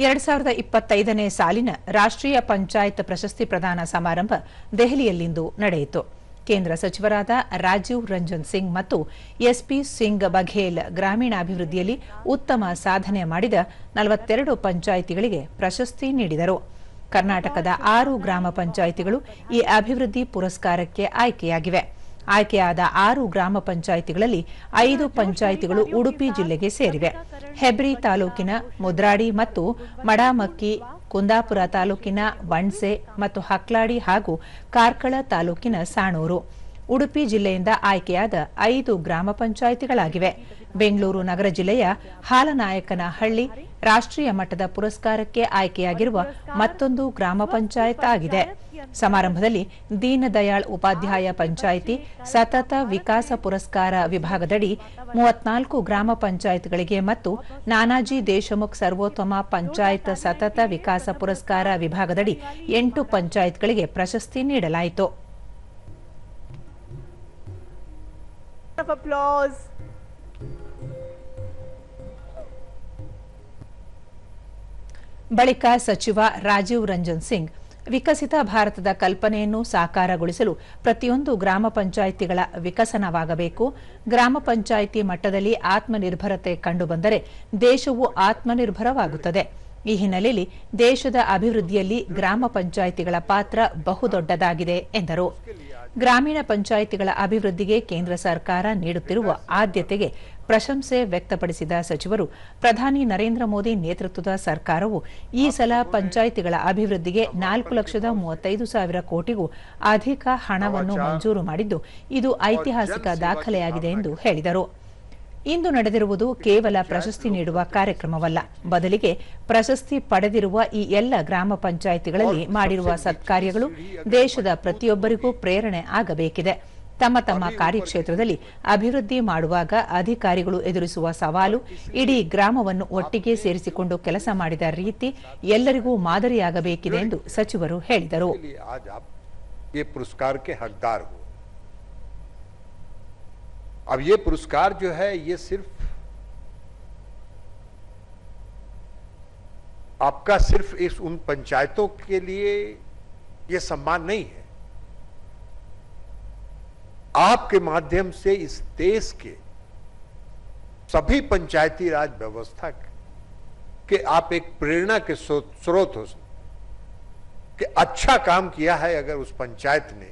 2025ನೇ ಸಾಲಿನ ರಾಷ್ಟ್ರೀಯ ಪಂಚಾಯತ್ ಪ್ರಶಸ್ತಿ ಪ್ರದಾನ ಸಮಾರಂಭ ದೆಹಲಿಯಲ್ಲಿಂದು ನಡೆಯಿತು. ಕೇಂದ್ರ ಸಚಿವರಾದ ರಾಜೀವ್ ರಂಜನ್ ಸಿಂಗ್ ಮತ್ತು ಎಸ್ಪಿ ಸಿಂಗ್ ಬಘೇಲ್ ಗ್ರಾಮೀಣಾಭಿವೃದ್ಧಿಯಲ್ಲಿ ಉತ್ತಮ ಸಾಧನೆ ಮಾಡಿದ 42 ಪಂಚಾಯಿತಿಗಳಿಗೆ ಪ್ರಶಸ್ತಿ ನೀಡಿದರು. ಕರ್ನಾಟಕದ 6 ಗ್ರಾಮ ಪಂಚಾಯಿತಿಗಳು ಈ ಅಭಿವೃದ್ಧಿ ಪುರಸ್ಕಾರಕ್ಕೆ ಆಯ್ಕೆಯಾಗಿವೆ. ಆಯ್ಕೆಯಾದ 6 ಗ್ರಾಮ ಪಂಚಾಯಿತಿಗಳಲ್ಲಿ 5 ಪಂಚಾಯಿತಿಗಳು ಉಡುಪಿ ಜಿಲ್ಲೆಗೆ ಸೇರಿವೆ. ಹೆಬ್ರಿ ತಾಲೂಕಿನ ಮುದ್ರಾಡಿ ಮತ್ತು ಮಡಾಮಕ್ಕಿ, ಕುಂದಾಪುರ ತಾಲೂಕಿನ ವಣ್ಸೆ ಮತ್ತು ಹಕ್ಲಾಡಿ ಹಾಗೂ ಕಾರ್ಕಳ ತಾಲೂಕಿನ ಸಾಣೂರು ಉಡುಪಿ ಜಿಲ್ಲೆಯಿಂದ ಆಯ್ಕೆಯಾದ 5 ಗ್ರಾಮ ಪಂಚಾಯಿತಿಗಳಾಗಿವೆ. ಬೆಂಗಳೂರು ನಗರ ಜಿಲ್ಲೆಯ ಹಾಲನಾಯಕನಹಳ್ಳಿ ರಾಷ್ಟ್ರೀಯ ಮಟ್ಟದ ಪುರಸ್ಕಾರಕ್ಕೆ ಆಯ್ಕೆಯಾಗಿರುವ ಮತ್ತೊಂದು ಗ್ರಾಮ ಪಂಚಾಯತ್ ಆಗಿದೆ. ಸಮಾರಂಭದಲ್ಲಿ ದೀನದಯಾಳ್ ಉಪಾಧ್ಯಾಯ ಪಂಚಾಯಿತಿ ಸತತ ವಿಕಾಸ ಪುರಸ್ಕಾರ ವಿಭಾಗದಡಿ 34 ಗ್ರಾಮ ಪಂಚಾಯತ್ಗಳಿಗೆ ಮತ್ತು ನಾನಾಜಿ ದೇಶಮುಖ್ ಸರ್ವೋತ್ತಮ ಪಂಚಾಯತ್ ಸತತ ವಿಕಾಸ ಪುರಸ್ಕಾರ ವಿಭಾಗದಡಿ 8 ಪಂಚಾಯತ್ಗಳಿಗೆ ಪ್ರಶಸ್ತಿ ನೀಡಲಾಯಿತು. ಬಳಿಕ ಸಚಿವ ರಾಜೀವ್ ರಂಜನ್ ಸಿಂಗ್ ವಿಕಸಿತ ಭಾರತದ ಕಲ್ಪನೆಯನ್ನು ಸಾಕಾರಗೊಳಿಸಲು ಪ್ರತಿಯೊಂದು ಗ್ರಾಮ ಪಂಚಾಯಿತಿಗಳ ವಿಕಸನವಾಗಬೇಕು. ಗ್ರಾಮ ಪಂಚಾಯಿತಿ ಮಟ್ಟದಲ್ಲಿ ಆತ್ಮನಿರ್ಭರತೆ ಕಂಡುಬಂದರೆ ದೇಶವು ಆತ್ಮನಿರ್ಭರವಾಗುತ್ತದೆ. ಈ ಹಿನ್ನೆಲೆಯಲ್ಲಿ ದೇಶದ ಅಭಿವೃದ್ಧಿಯಲ್ಲಿ ಗ್ರಾಮ ಪಂಚಾಯಿತಿಗಳ ಪಾತ್ರ ಬಹುದೊಡ್ಡದಾಗಿದೆ ಎಂದರು. ಗ್ರಾಮೀಣ ಪಂಚಾಯಿತಿಗಳ ಅಭಿವೃದ್ಧಿಗೆ ಕೇಂದ್ರ ಸರ್ಕಾರ ನೀಡುತ್ತಿರುವ ಆದ್ಯತೆಗೆ ಪ್ರಶಂಸೆ ವ್ಯಕ್ತಪಡಿಸಿದ ಸಚಿವರು, ಪ್ರಧಾನಿ ನರೇಂದ್ರ ಮೋದಿ ನೇತೃತ್ವದ ಸರ್ಕಾರವು ಈ ಸಲ ಪಂಚಾಯಿತಿಗಳ ಅಭಿವೃದ್ಧಿಗೆ 4,35,000 ಕೋಟಿಗೂ ಅಧಿಕ ಹಣವನ್ನು ಮಂಜೂರು ಮಾಡಿದ್ದು, ಇದು ಐತಿಹಾಸಿಕ ದಾಖಲೆಯಾಗಿದೆ ಎಂದು ಹೇಳಿದರು. ಇಂದು ನಡೆದಿರುವುದು ಕೇವಲ ಪ್ರಶಸ್ತಿ ನೀಡುವ ಕಾರ್ಯಕ್ರಮವಲ್ಲ, ಬದಲಿಗೆ ಪ್ರಶಸ್ತಿ ಪಡೆದಿರುವ ಈ ಎಲ್ಲ ಗ್ರಾಮ ಪಂಚಾಯಿತಿಗಳಲ್ಲಿ ಮಾಡಿರುವ ಸತ್ಕಾರ್ಯಗಳು ದೇಶದ ಪ್ರತಿಯೊಬ್ಬರಿಗೂ ಪ್ರೇರಣೆ ಆಗಬೇಕಿದೆ. ತಮ್ಮ ತಮ್ಮ ಕಾರ್ಯಕ್ಷೇತ್ರದಲ್ಲಿ ಅಭಿವೃದ್ಧಿ ಮಾಡುವಾಗ ಅಧಿಕಾರಿಗಳು ಎದುರಿಸುವ ಸವಾಲು, ಇಡೀ ಗ್ರಾಮವನ್ನು ಒಟ್ಟಿಗೆ ಸೇರಿಸಿಕೊಂಡು ಕೆಲಸ ಮಾಡಿದ ರೀತಿ ಎಲ್ಲರಿಗೂ ಮಾದರಿಯಾಗಬೇಕಿದೆ ಎಂದು ಸಚಿವರು ಹೇಳಿದರು. अब ये पुरस्कार जो है ये सिर्फ आपका सिर्फ उन पंचायतों के लिए ये सम्मान नहीं है, आपके माध्यम से इस देश के सभी पंचायती राज व्यवस्था के आप एक प्रेरणा के स्रोत हो कि अच्छा काम किया है अगर उस पंचायत ने